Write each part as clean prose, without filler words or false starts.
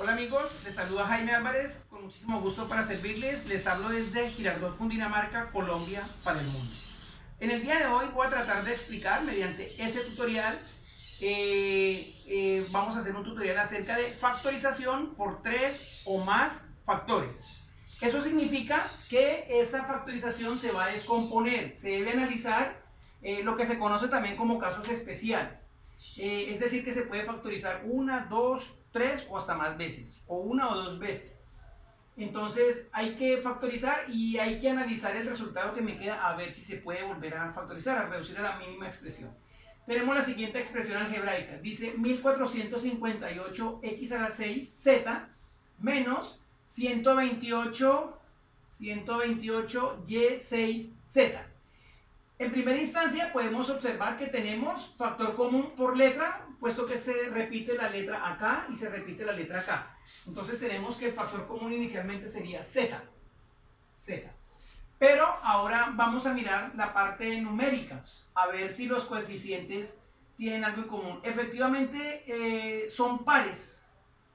Hola amigos, les saluda Jaime Álvarez, con muchísimo gusto para servirles. Les hablo desde Girardot, Cundinamarca, Colombia, para el mundo. En el día de hoy voy a tratar de explicar mediante este tutorial, vamos a hacer un tutorial acerca de factorización por 3 o más factores. Eso significa que esa factorización se va a descomponer, se debe analizar lo que se conoce también como casos especiales. Es decir, que se puede factorizar 1, 2, 3 o hasta más veces, o 1 o 2 veces. Entonces hay que factorizar y hay que analizar el resultado que me queda a ver si se puede volver a factorizar, a reducir a la mínima expresión. Tenemos la siguiente expresión algebraica, dice 1458x a la 6z menos 128y6z. En primera instancia podemos observar que tenemos factor común por letra, puesto que se repite la letra acá y se repite la letra acá. Entonces tenemos que el factor común inicialmente sería z. Pero ahora vamos a mirar la parte numérica, a ver si los coeficientes tienen algo en común. Efectivamente son pares.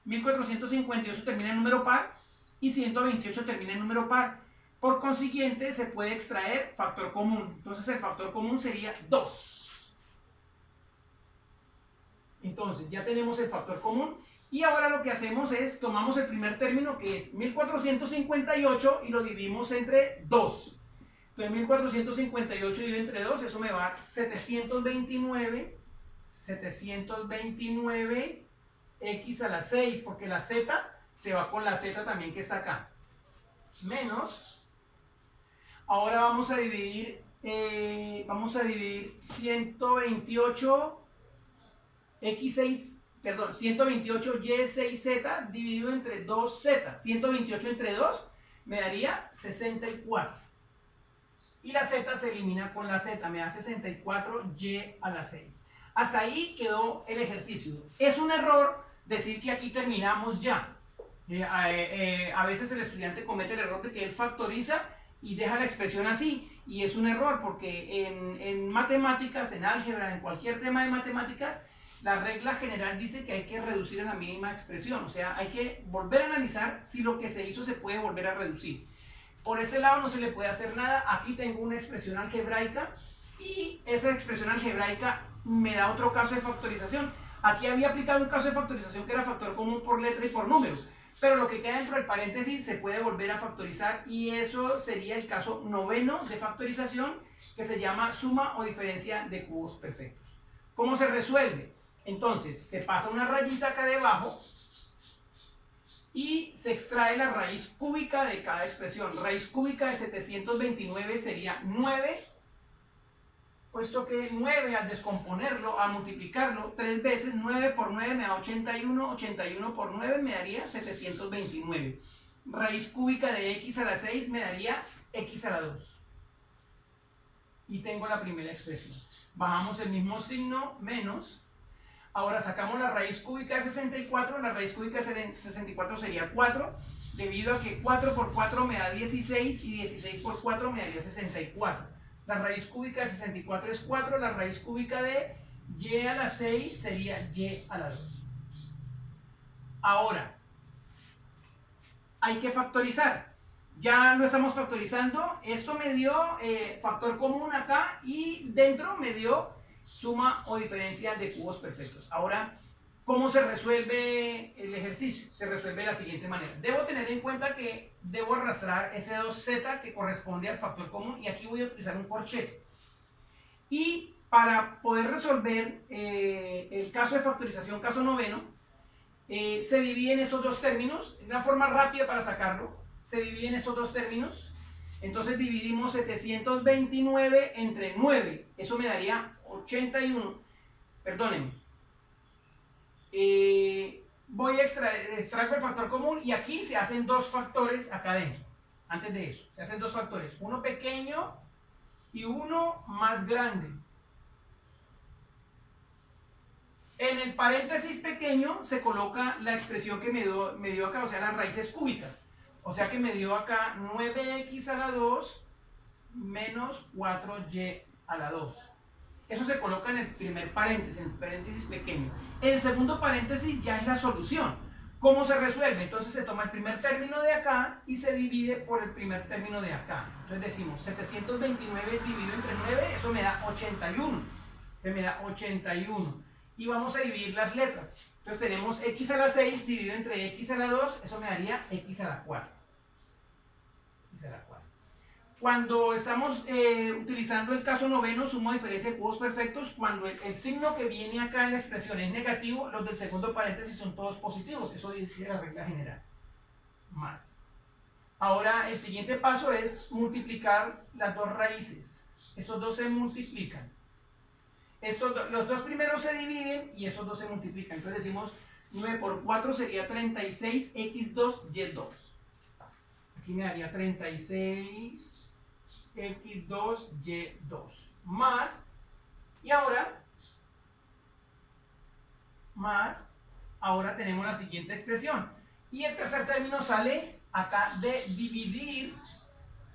1458 termina en número par y 128 termina en número par. Por consiguiente, se puede extraer factor común. Entonces, el factor común sería 2. Entonces, ya tenemos el factor común. Y ahora lo que hacemos es, tomamos el primer término, que es 1458, y lo dividimos entre 2. Entonces, 1458 dividido entre 2, eso me va a dar 729x a la 6, porque la z se va con la z también que está acá. Menos... Ahora vamos a dividir 128y6z dividido entre 2z. 128 entre 2 me daría 64. Y la z se elimina con la z, me da 64y a la 6. Hasta ahí quedó el ejercicio. Es un error decir que aquí terminamos ya. A veces el estudiante comete el error de que él factoriza y deja la expresión así, y es un error porque en matemáticas, en álgebra, en cualquier tema de matemáticas, la regla general dice que hay que reducir a la mínima expresión, o sea, hay que volver a analizar si lo que se hizo se puede volver a reducir. Por este lado no se le puede hacer nada. Aquí tengo una expresión algebraica y esa expresión algebraica me da otro caso de factorización. Aquí había aplicado un caso de factorización que era factor común por letra y por número, pero lo que queda dentro del paréntesis se puede volver a factorizar, y eso sería el caso noveno de factorización, que se llama suma o diferencia de cubos perfectos. ¿Cómo se resuelve? Entonces, se pasa una rayita acá debajo y se extrae la raíz cúbica de cada expresión. Raíz cúbica de 729 sería 9, puesto que 9 al descomponerlo, a multiplicarlo 3 veces, 9 por 9 me da 81, 81 por 9 me daría 729. Raíz cúbica de x a la 6 me daría x a la 2. Y tengo la primera expresión. Bajamos el mismo signo, menos. Ahora sacamos la raíz cúbica de 64, la raíz cúbica de 64 sería 4, debido a que 4 por 4 me da 16 y 16 por 4 me daría 64. La raíz cúbica de 64 es 4, la raíz cúbica de y a la 6 sería y a la 2. Ahora, hay que factorizar. Ya lo estamos factorizando. Esto me dio factor común acá y dentro me dio suma o diferencia de cubos perfectos. Ahora, ¿cómo se resuelve el ejercicio? Se resuelve de la siguiente manera. Debo tener en cuenta que debo arrastrar ese 2z que corresponde al factor común, y aquí voy a utilizar un corchete. Y para poder resolver el caso de factorización, caso noveno, se dividen estos dos términos. Una forma rápida para sacarlo, se dividen estos dos términos. Entonces dividimos 729 entre 9, eso me daría 81, perdónenme. Voy a extraigo el factor común y aquí se hacen dos factores acá adentro. Antes de eso, se hacen dos factores, uno pequeño y uno más grande. En el paréntesis pequeño se coloca la expresión que me dio acá, o sea, las raíces cúbicas. O sea que me dio acá 9x a la 2 menos 4y a la 2. Eso se coloca en el primer paréntesis, en el paréntesis pequeño. En el segundo paréntesis ya es la solución. ¿Cómo se resuelve? Entonces se toma el primer término de acá y se divide por el primer término de acá. Entonces decimos 729 dividido entre 9, eso me da 81. Que me da 81. Y vamos a dividir las letras. Entonces tenemos x a la 6 dividido entre x a la 2, eso me daría x a la 4. X a la 4. Cuando estamos utilizando el caso noveno, suma o diferencia de cubos perfectos, cuando el signo que viene acá en la expresión es negativo, los del segundo paréntesis son todos positivos. Eso dice la regla general. Más. Ahora, el siguiente paso es multiplicar las dos raíces. Estos dos se multiplican. Los dos primeros se dividen y esos dos se multiplican. Entonces decimos 9 por 4 sería 36x2y2. Aquí me daría 36x2y2 más, y ahora tenemos la siguiente expresión. Y el tercer término sale acá de dividir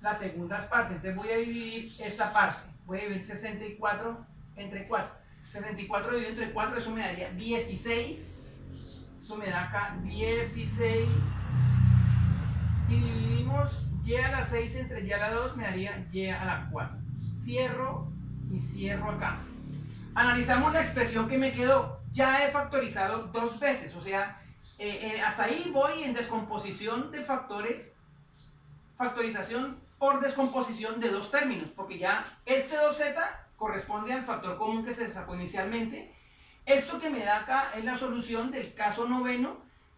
las segundas partes. Entonces voy a dividir esta parte. Voy a dividir 64 entre 4. 64 dividido entre 4, eso me daría 16. Eso me da acá 16. Y dividimos y a la 6 entre y a la 2, me daría y a la 4. Cierro y cierro acá. Analizamos la expresión que me quedó. Ya he factorizado dos veces, o sea, hasta ahí voy en descomposición de factores, factorización por descomposición de dos términos, porque ya este 2z corresponde al factor común que se sacó inicialmente. Esto que me da acá es la solución del caso noveno,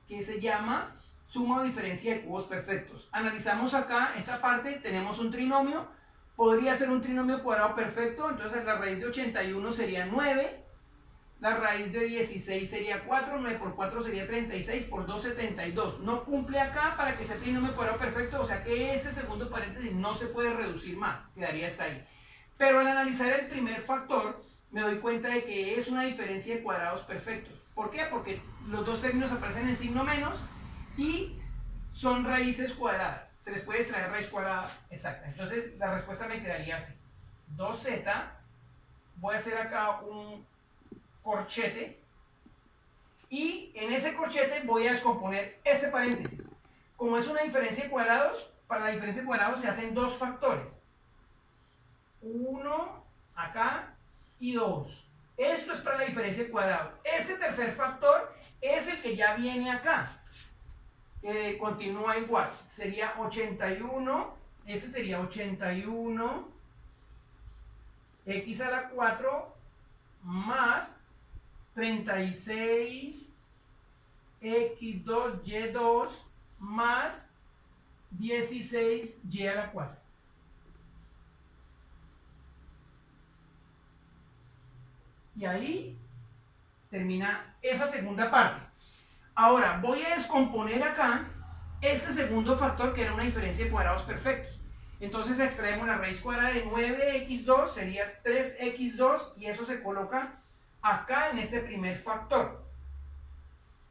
que se llama suma o diferencia de cubos perfectos. Analizamos acá esa parte, tenemos un trinomio, podría ser un trinomio cuadrado perfecto, entonces la raíz de 81 sería 9, la raíz de 16 sería 4, 9 por 4 sería 36, por 2, 72. No cumple acá para que sea trinomio cuadrado perfecto, o sea que ese segundo paréntesis no se puede reducir más, quedaría hasta ahí. Pero al analizar el primer factor, me doy cuenta de que es una diferencia de cuadrados perfectos. ¿Por qué? Porque los dos términos aparecen en signo menos y son raíces cuadradas. Se les puede extraer raíz cuadrada exacta. Entonces la respuesta me quedaría así. 2z, voy a hacer acá un corchete y en ese corchete voy a descomponer este paréntesis. Como es una diferencia de cuadrados, para la diferencia de cuadrados se hacen dos factores. 1 acá y 2. Esto es para la diferencia de cuadrados. Este tercer factor es el que ya viene acá, que continúa igual. Sería 81, este sería 81 x a la 4 más 36 x2y2 más 16y a la 4. Y ahí termina esa segunda parte. Ahora voy a descomponer acá este segundo factor, que era una diferencia de cuadrados perfectos. Entonces extraemos la raíz cuadrada de 9x2, sería 3x2, y eso se coloca acá en este primer factor.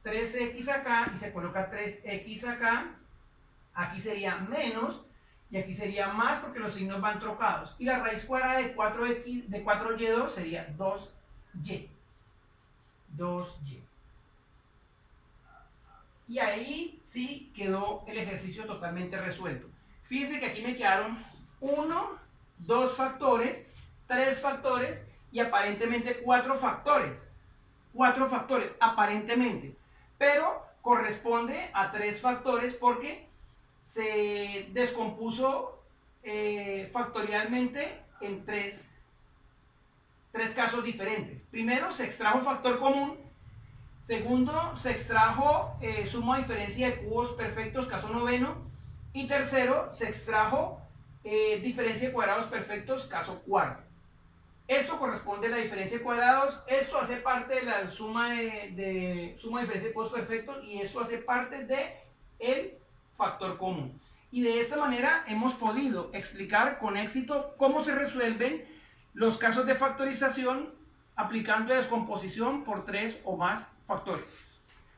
3x acá y se coloca 3x acá. Aquí sería menos y aquí sería más porque los signos van trocados. Y la raíz cuadrada de 4y2 sería 2y. 2y. Y ahí sí quedó el ejercicio totalmente resuelto. Fíjense que aquí me quedaron 1, 2 factores, 3 factores y aparentemente 4 factores. 4 factores, aparentemente. Pero corresponde a 3 factores porque se descompuso factorialmente en tres casos diferentes. Primero, se extrajo factor común. Segundo, se extrajo suma o diferencia de cubos perfectos, caso noveno. Y tercero, se extrajo diferencia de cuadrados perfectos, caso cuarto. Esto corresponde a la diferencia de cuadrados, esto hace parte de la suma de diferencia de cubos perfectos y esto hace parte del factor común. Y de esta manera hemos podido explicar con éxito cómo se resuelven los casos de factorización aplicando descomposición por 3 o más factores.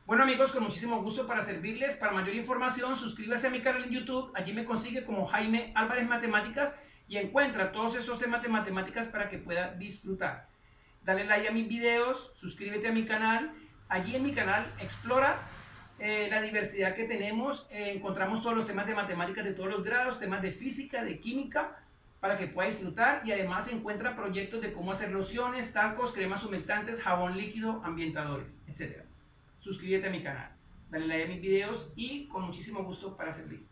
Bueno amigos, con muchísimo gusto para servirles. Para mayor información, suscríbase a mi canal en YouTube. Allí me consigue como Jaime Álvarez Matemáticas y encuentra todos esos temas de matemáticas para que pueda disfrutar. Dale like a mis videos, suscríbete a mi canal. Allí en mi canal explora la diversidad que tenemos. Encontramos todos los temas de matemáticas de todos los grados, temas de física, de química, para que pueda disfrutar, y además se encuentra proyectos de cómo hacer lociones, talcos, cremas humectantes, jabón líquido, ambientadores, etc. Suscríbete a mi canal, dale like a mis videos y con muchísimo gusto para servir.